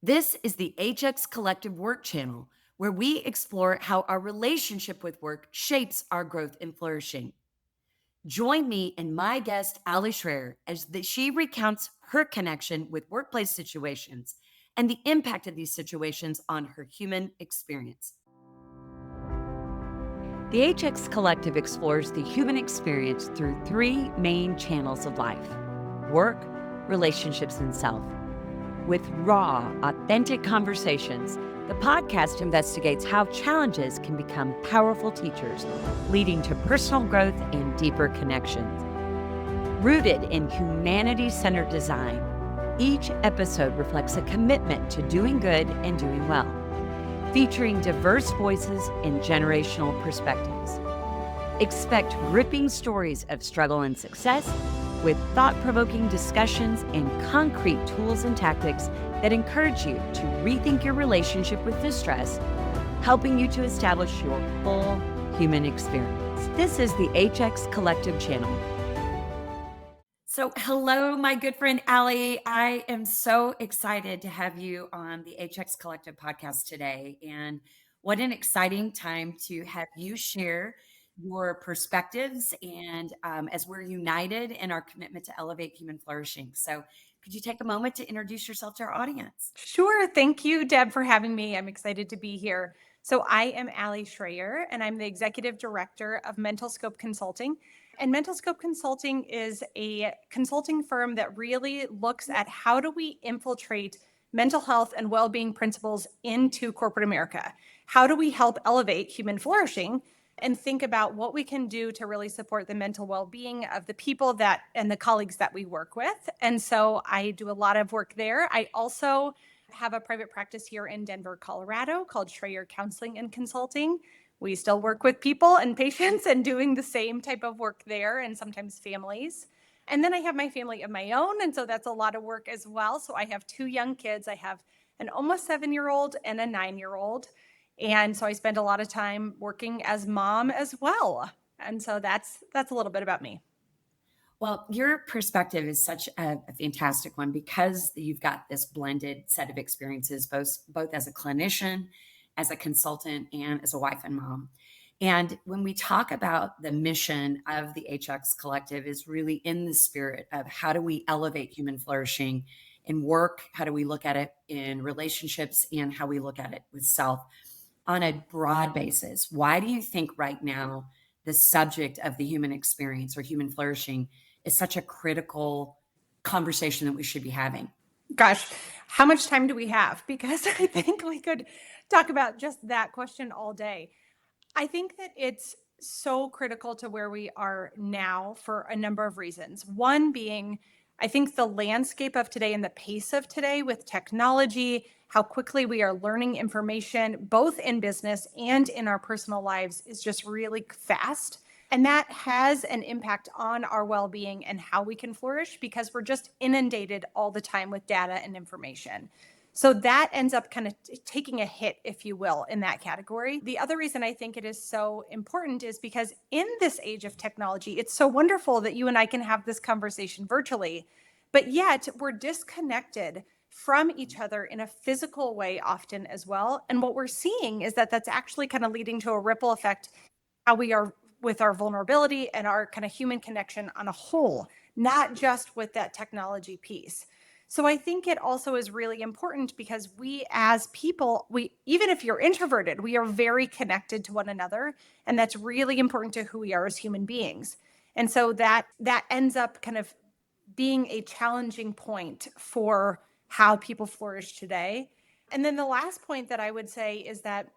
This is the HX Collective Work Channel, where we explore how our relationship with work shapes our growth and flourishing. Join me and my guest, Ali Schroer, as she recounts her connection with workplace situations and the impact of these situations on her human experience. The HX Collective explores the human experience through three main channels of life: work, relationships, and self. With raw, authentic conversations, the podcast investigates how challenges can become powerful teachers, leading to personal growth and deeper connections. Rooted in humanity-centered design, each episode reflects a commitment to doing good and doing well, featuring diverse voices and generational perspectives. Expect gripping stories of struggle and success, with thought-provoking discussions and concrete tools and tactics that encourage you to rethink your relationship with distress, helping you to establish your full human experience. This is the HX Collective channel. So, hello, my good friend Ali. I am so excited to have you on the HX Collective podcast today. And what an exciting time to have you share your perspectives and as we're united in our commitment to elevate human flourishing. So, could you take a moment to introduce yourself to our audience? Sure. Thank you, Deb, for having me. I'm excited to be here. So, I am Ali Schroer, and I'm the executive director of Mental Scope Consulting. And Mental Scope Consulting is a consulting firm that really looks at how do we infiltrate mental health and well-being principles into corporate America? How do we help elevate human flourishing and think about what we can do to really support the mental well-being of the people that and the colleagues that we work with? And so I do a lot of work there. I also have a private practice here in Denver, Colorado called Schroer Counseling and Consulting. We still work with people and patients and doing the same type of work there, and sometimes families. And then I have my family of my own, and so that's a lot of work as well. So I have two young kids. I have an almost 7-year-old and a 9-year-old. And so I spend a lot of time working as mom as well. And so that's a little bit about me. Well, your perspective is such a fantastic one because you've got this blended set of experiences, both as a clinician, as a consultant, and as a wife and mom. And when we talk about the mission of the HX Collective is really in the spirit of how do we elevate human flourishing in work? How do we look at it in relationships and how we look at it with self on a broad basis? Why do you think right now the subject of the human experience or human flourishing is such a critical conversation that we should be having? Gosh, how much time do we have? Because I think we could talk about just that question all day. I think that it's so critical to where we are now for a number of reasons. One being, I think the landscape of today and the pace of today with technology, how quickly we are learning information, both in business and in our personal lives, is just really fast. And that has an impact on our well being and how we can flourish because we're just inundated all the time with data and information. So that ends up kind of taking a hit, if you will, in that category. The other reason I think it is so important is because in this age of technology, it's so wonderful that you and I can have this conversation virtually, but yet we're disconnected from each other in a physical way often as well. And what we're seeing is that that's actually kind of leading to a ripple effect how we are with our vulnerability and our kind of human connection on a whole, not just with that technology piece. So I think it also is really important because we as people, we even if you're introverted, we are very connected to one another, and that's really important to who we are as human beings. And so that ends up kind of being a challenging point for how people flourish today. And then the last point that I would say is that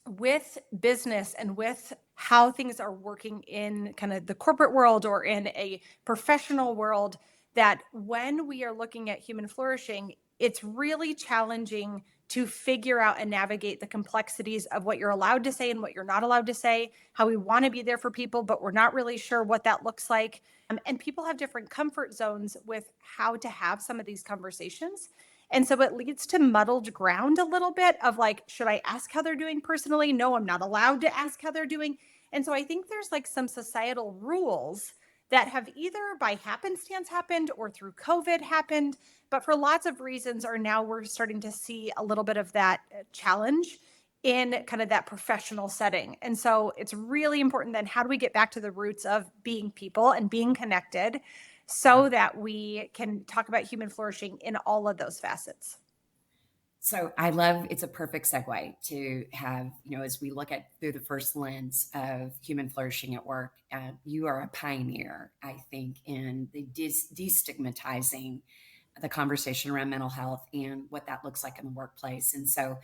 with business and with how things are working in kind of the corporate world or in a professional world, that when we are looking at human flourishing, it's really challenging to figure out and navigate the complexities of what you're allowed to say and what you're not allowed to say, how we want to be there for people, but we're not really sure what that looks like. And people have different comfort zones with how to have some of these conversations. And so it leads to muddled ground a little bit of like, should I ask how they're doing personally? No, I'm not allowed to ask how they're doing. And so I think there's like some societal rules that have either by happenstance happened or through COVID happened, but for lots of reasons are now we're starting to see a little bit of that challenge in kind of that professional setting. And so it's really important then how do we get back to the roots of being people and being connected so that we can talk about human flourishing in all of those facets. So I love it's a perfect segue to have, as we look at through the first lens of human flourishing at work, you are a pioneer, I think, in the destigmatizing the conversation around mental health and what that looks like in the workplace. And so,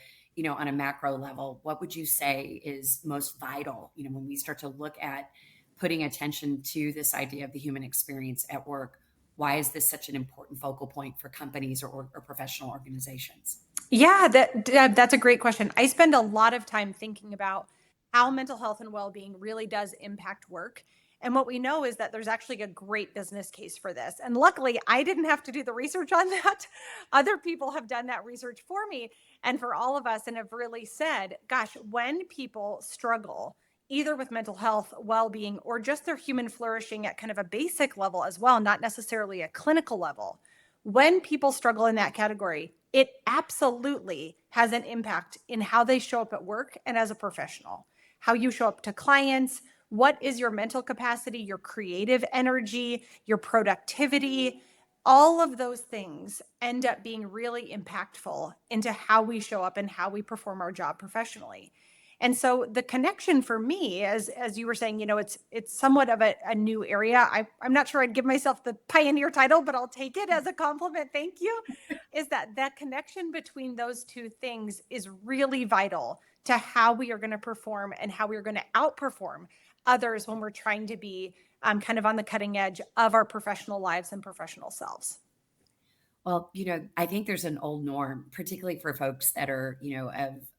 on a macro level, what would you say is most vital, when we start to look at putting attention to this idea of the human experience at work? Why is this such an important focal point for companies or professional organizations? Yeah, that's a great question. I spend a lot of time thinking about how mental health and well-being really does impact work. And what we know is that there's actually a great business case for this. And luckily, I didn't have to do the research on that. Other people have done that research for me and for all of us and have really said, gosh, when people struggle either with mental health, well-being, or just their human flourishing at kind of a basic level as well, not necessarily a clinical level, when people struggle in that category, it absolutely has an impact in how they show up at work and as a professional, how you show up to clients. What is your mental capacity, your creative energy, your productivity? All of those things end up being really impactful into how we show up and how we perform our job professionally. And so the connection for me, as you were saying, it's somewhat of a new area. I'm not sure I'd give myself the pioneer title, but I'll take it as a compliment. Thank you. Is that connection between those two things is really vital to how we are going to perform and how we are going to outperform others when we're trying to be kind of on the cutting edge of our professional lives and professional selves. Well, I think there's an old norm, particularly for folks that are,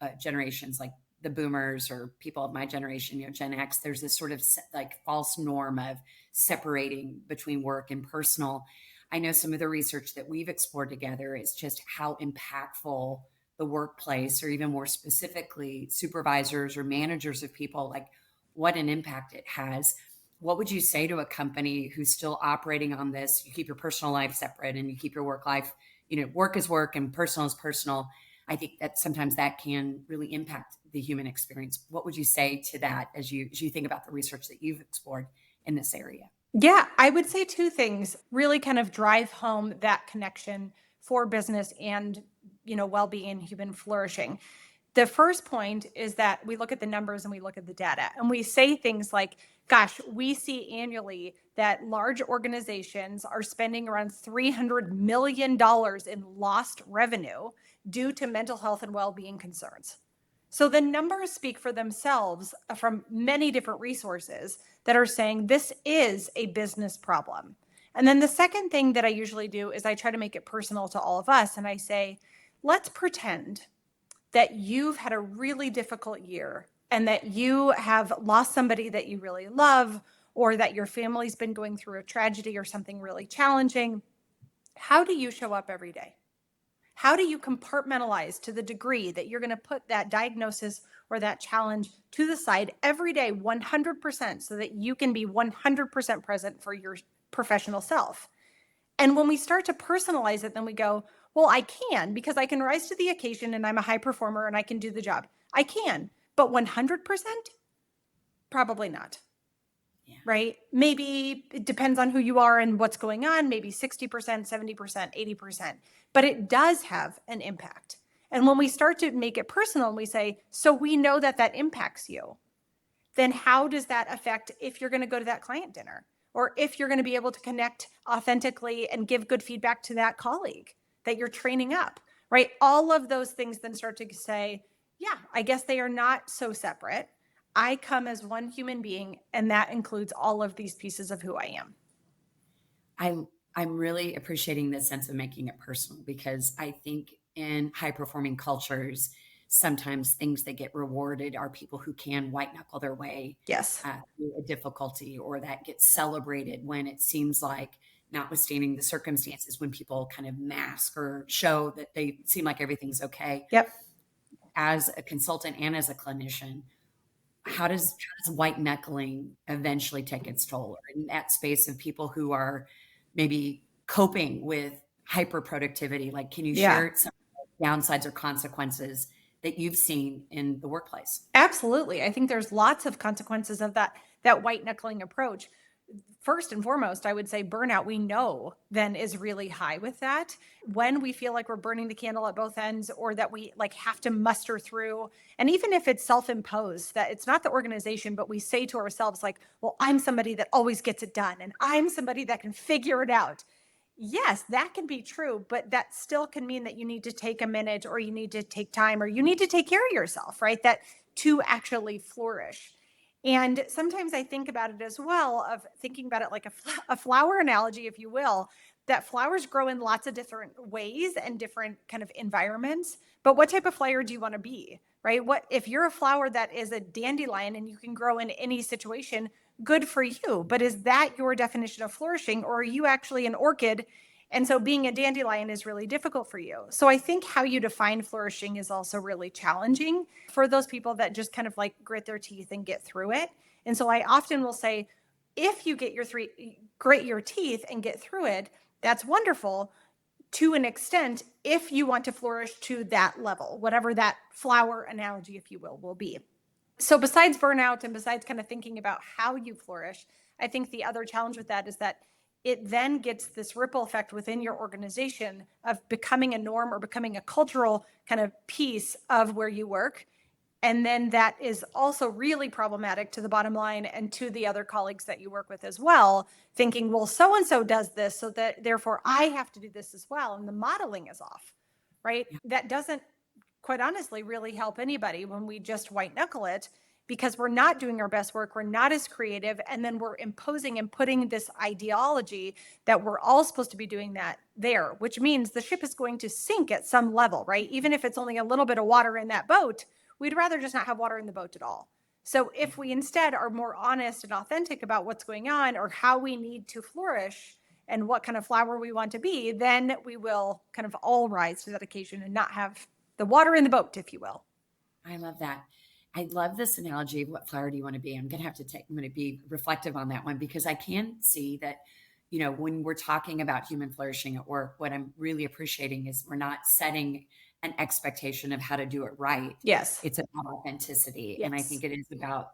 of generations like the boomers or people of my generation, Gen X. There's this sort of like false norm of separating between work and personal. I know some of the research that we've explored together is just how impactful the workplace, or even more specifically, supervisors or managers of people, like what an impact it has. What would you say to a company who's still operating on this? You keep your personal life separate and you keep your work life, work is work and personal is personal. I think that sometimes that can really impact the human experience. What would you say to that as you think about the research that you've explored in this area? Yeah, I would say two things really kind of drive home that connection for business and, well-being and human flourishing. The first point is that we look at the numbers and we look at the data and we say things like, gosh, we see annually that large organizations are spending around $300 million in lost revenue due to mental health and well-being concerns. So the numbers speak for themselves from many different resources that are saying this is a business problem. And then the second thing that I usually do is I try to make it personal to all of us. And I say, let's pretend that you've had a really difficult year and that you have lost somebody that you really love, or that your family's been going through a tragedy or something really challenging. How do you show up every day? How do you compartmentalize to the degree that you're going to put that diagnosis or that challenge to the side every day 100% so that you can be 100% present for your professional self? And when we start to personalize it, then we go, well, I can because I can rise to the occasion and I'm a high performer and I can do the job. I can, but 100%? Probably not. Yeah. Right? Maybe it depends on who you are and what's going on, maybe 60%, 70%, 80%, but it does have an impact. And when we start to make it personal and we say, so we know that that impacts you, then how does that affect if you're going to go to that client dinner, or if you're going to be able to connect authentically and give good feedback to that colleague that you're training up, right? All of those things then start to say, yeah, I guess they are not so separate. I come as one human being, and that includes all of these pieces of who I am. I'm really appreciating this sense of making it personal, because I think in high performing cultures, sometimes things that get rewarded are people who can white knuckle their way Yes. through a difficulty, or that gets celebrated when it seems like, notwithstanding the circumstances, when people kind of mask or show that they seem like everything's okay. Yep. As a consultant and as a clinician, how does white knuckling eventually take its toll, or in that space of people who are maybe coping with hyper productivity? Like, can you Yeah. share some downsides or consequences that you've seen in the workplace? Absolutely. I think there's lots of consequences of that white knuckling approach. First and foremost, I would say burnout, we know then is really high with that. When we feel like we're burning the candle at both ends, or that we like have to muster through, and even if it's self-imposed, that it's not the organization, but we say to ourselves like, well, I'm somebody that always gets it done and I'm somebody that can figure it out. Yes, that can be true, but that still can mean that you need to take a minute, or you need to take time, or you need to take care of yourself, right? That to actually flourish. And sometimes I think about it as well, of thinking about it like a flower analogy, if you will, that flowers grow in lots of different ways and different kind of environments. But what type of flower do you want to be, right? What if you're a flower that is a dandelion and you can grow in any situation? Good for you. But is that your definition of flourishing, or are you actually an orchid? And so being a dandelion is really difficult for you. So I think how you define flourishing is also really challenging for those people that just kind of like grit their teeth and get through it. And so I often will say, if you grit your teeth and get through it, that's wonderful to an extent, if you want to flourish to that level, whatever that flower analogy, if you will be. So besides burnout and besides kind of thinking about how you flourish, I think the other challenge with that is that it then gets this ripple effect within your organization of becoming a norm or becoming a cultural kind of piece of where you work. And then that is also really problematic to the bottom line and to the other colleagues that you work with as well, thinking, well, so and so does this, so that therefore I have to do this as well. And the modeling is off, right? Yeah. That doesn't, quite honestly, really help anybody when we just white knuckle it, because we're not doing our best work, we're not as creative, and then we're imposing and putting this ideology that we're all supposed to be doing that there, which means the ship is going to sink at some level, right? Even if it's only a little bit of water in that boat, we'd rather just not have water in the boat at all. So if we instead are more honest and authentic about what's going on, or how we need to flourish and what kind of flower we want to be, then we will kind of all rise to that occasion and not have the water in the boat, if you will. I love that. I love this analogy of what flower do you want to be? I'm going to be reflective on that one, because I can see that, when we're talking about human flourishing at work, what I'm really appreciating is we're not setting an expectation of how to do it right. Yes. It's about authenticity. And I Yes. think it is about,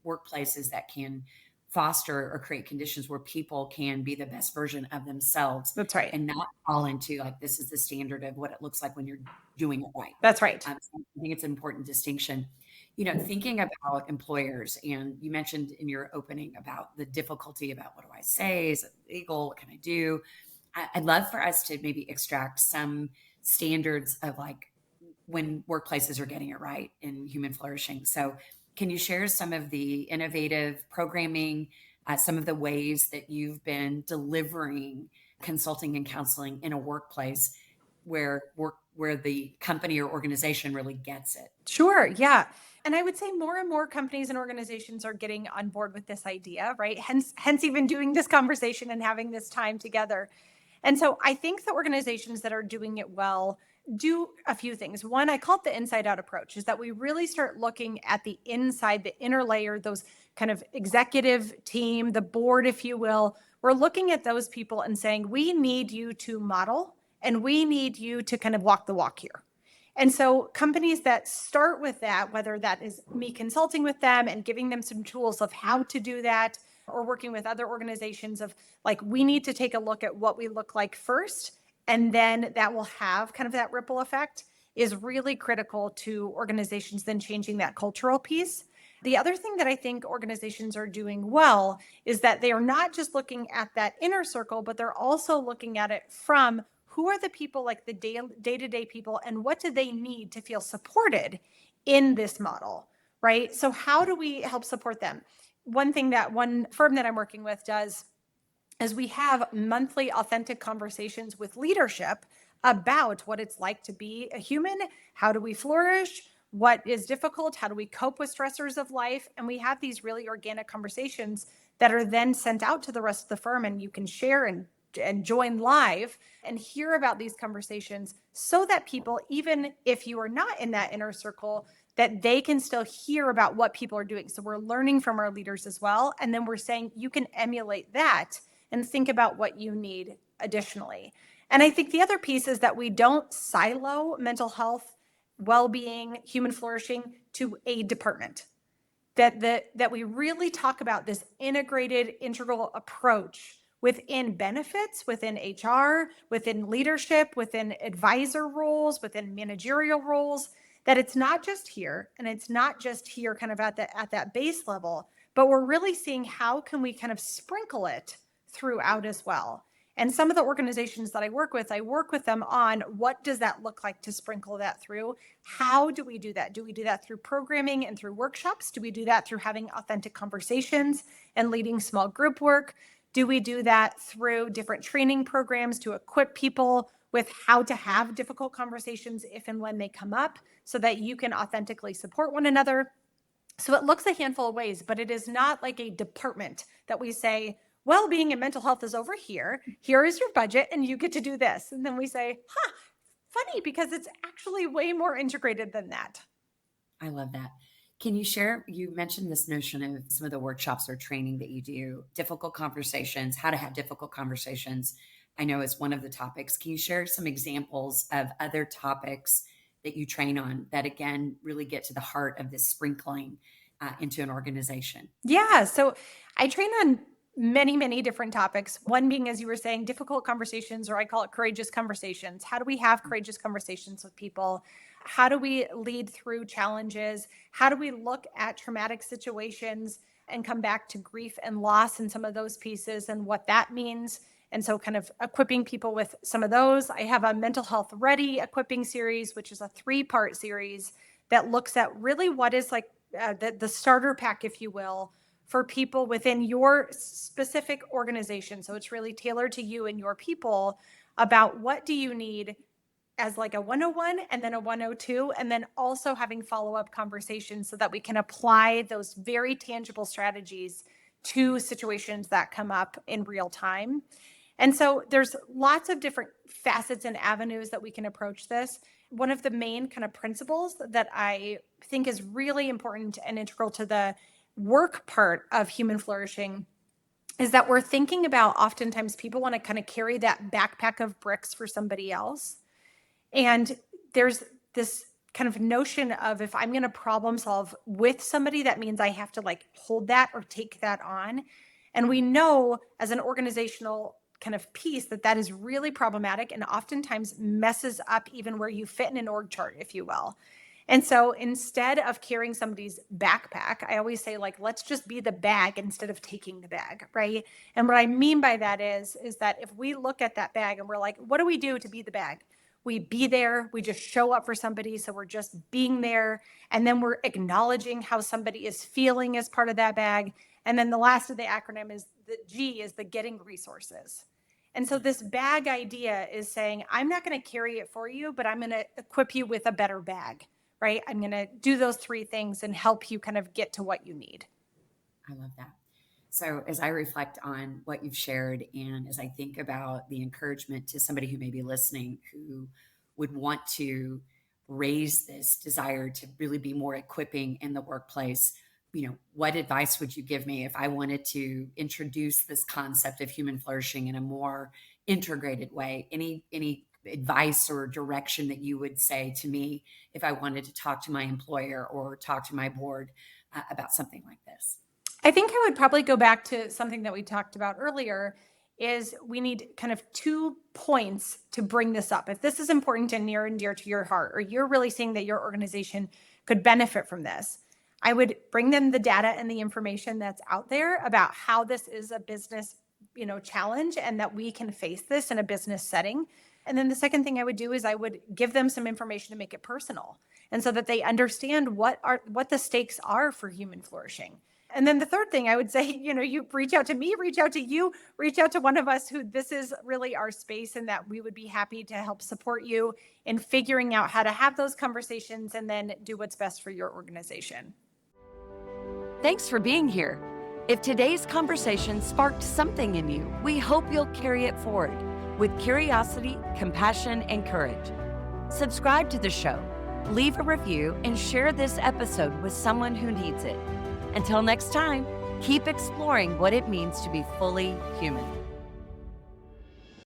workplaces that can foster or create conditions where people can be the best version of themselves, That's right. and not fall into like, this is the standard of what it looks like when you're doing it right. That's right. So I think it's an important distinction. Thinking about employers, and you mentioned in your opening about the difficulty about, what do I say? Is it legal? What can I do? I'd love for us to maybe extract some standards of like when workplaces are getting it right in human flourishing. So can you share some of the innovative programming, some of the ways that you've been delivering consulting and counseling in a workplace where the company or organization really gets it? Sure. Yeah. And I would say more and more companies and organizations are getting on board with this idea, right? Hence even doing this conversation and having this time together. And so I think the organizations that are doing it well do a few things. One, I call it the inside out approach, is that we really start looking at the inside, the inner layer, those kind of executive team, the board, if you will. We're looking at those people and saying, we need you to model, and we need you to kind of walk the walk here. And so companies that start with that, whether that is me consulting with them and giving them some tools of how to do that, or working with other organizations of like, we need to take a look at what we look like first, and then that will have kind of that ripple effect, is really critical to organizations then changing that cultural piece. The other thing that I think organizations are doing well is that they are not just looking at that inner circle, but they're also looking at it from, who are the people, like the day-to-day people, and what do they need to feel supported in this model, right? So how do we help support them? One thing that one firm that I'm working with does is we have monthly authentic conversations with leadership about what it's like to be a human. How do we flourish? What is difficult? How do we cope with stressors of life? And we have these really organic conversations that are then sent out to the rest of the firm, and you can share and and join live and hear about these conversations so that people, even if you are not in that inner circle, that they can still hear about what people are doing. So we're learning from our leaders as well. And then we're saying you can emulate that and think about what you need additionally. And I think the other piece is that we don't silo mental health, well-being, human flourishing to a department. That we really talk about this integrated, integral approach within benefits, within HR, within leadership, within advisor roles, within managerial roles, that it's not just here, and it's not just here kind of at that base level, but we're really seeing how can we kind of sprinkle it throughout as well. And some of the organizations that I work with them on what does that look like to sprinkle that through? How do we do that? Do we do that through programming and through workshops? Do we do that through having authentic conversations and leading small group work? Do we do that through different training programs to equip people with how to have difficult conversations if and when they come up so that you can authentically support one another? So it looks a handful of ways, but it is not like a department that we say, well-being and mental health is over here. Here is your budget and you get to do this. And then we say, funny, because it's actually way more integrated than that. I love that. Can you share, you mentioned this notion of some of the workshops or training that you do, difficult conversations, how to have difficult conversations, I know is one of the topics. Can you share some examples of other topics that you train on that, again, really get to the heart of this sprinkling into an organization? Yeah. So I train on many, many different topics. One being, as you were saying, difficult conversations, or I call it courageous conversations. How do we have courageous conversations with people? How do we lead through challenges? How do we look at traumatic situations and come back to grief and loss and some of those pieces and what that means? And so kind of equipping people with some of those. I have a mental health ready equipping series, which is a 3-part series that looks at really what is like the starter pack, if you will, for people within your specific organization. So it's really tailored to you and your people about what do you need as like a 101 and then a 102, and then also having follow-up conversations so that we can apply those very tangible strategies to situations that come up in real time. And so there's lots of different facets and avenues that we can approach this. One of the main kind of principles that I think is really important and integral to the work part of human flourishing is that we're thinking about, oftentimes people want to kind of carry that backpack of bricks for somebody else. And there's this kind of notion of, if I'm going to problem solve with somebody, that means I have to like hold that or take that on. And we know as an organizational kind of piece that is really problematic and oftentimes messes up even where you fit in an org chart, if you will. And so instead of carrying somebody's backpack, I always say, like, let's just be the bag instead of taking the bag, right? And what I mean by that is that if we look at that bag and we're like, what do we do to be the bag? We be there, we just show up for somebody. So we're just being there. And then we're acknowledging how somebody is feeling as part of that bag. And then the last of the acronym is the G, is the getting resources. And so this bag idea is saying, I'm not going to carry it for you, but I'm going to equip you with a better bag, right? I'm going to do those 3 things and help you kind of get to what you need. I love that. So as I reflect on what you've shared, and as I think about the encouragement to somebody who may be listening, who would want to raise this desire to really be more equipping in the workplace, what advice would you give me if I wanted to introduce this concept of human flourishing in a more integrated way? Any advice or direction that you would say to me if I wanted to talk to my employer or talk to my board about something like this? I think I would probably go back to something that we talked about earlier, is we need kind of 2 points to bring this up. If this is important and near and dear to your heart, or you're really seeing that your organization could benefit from this, I would bring them the data and the information that's out there about how this is a business, challenge, and that we can face this in a business setting. And then the second thing I would do is I would give them some information to make it personal, and so that they understand what the stakes are for human flourishing. And then the third thing I would say, you reach out to me, reach out to you, reach out to one of us who this is really our space, and that we would be happy to help support you in figuring out how to have those conversations and then do what's best for your organization. Thanks for being here. If today's conversation sparked something in you, we hope you'll carry it forward with curiosity, compassion, and courage. Subscribe to the show, leave a review, and share this episode with someone who needs it. Until next time, keep exploring what it means to be fully human.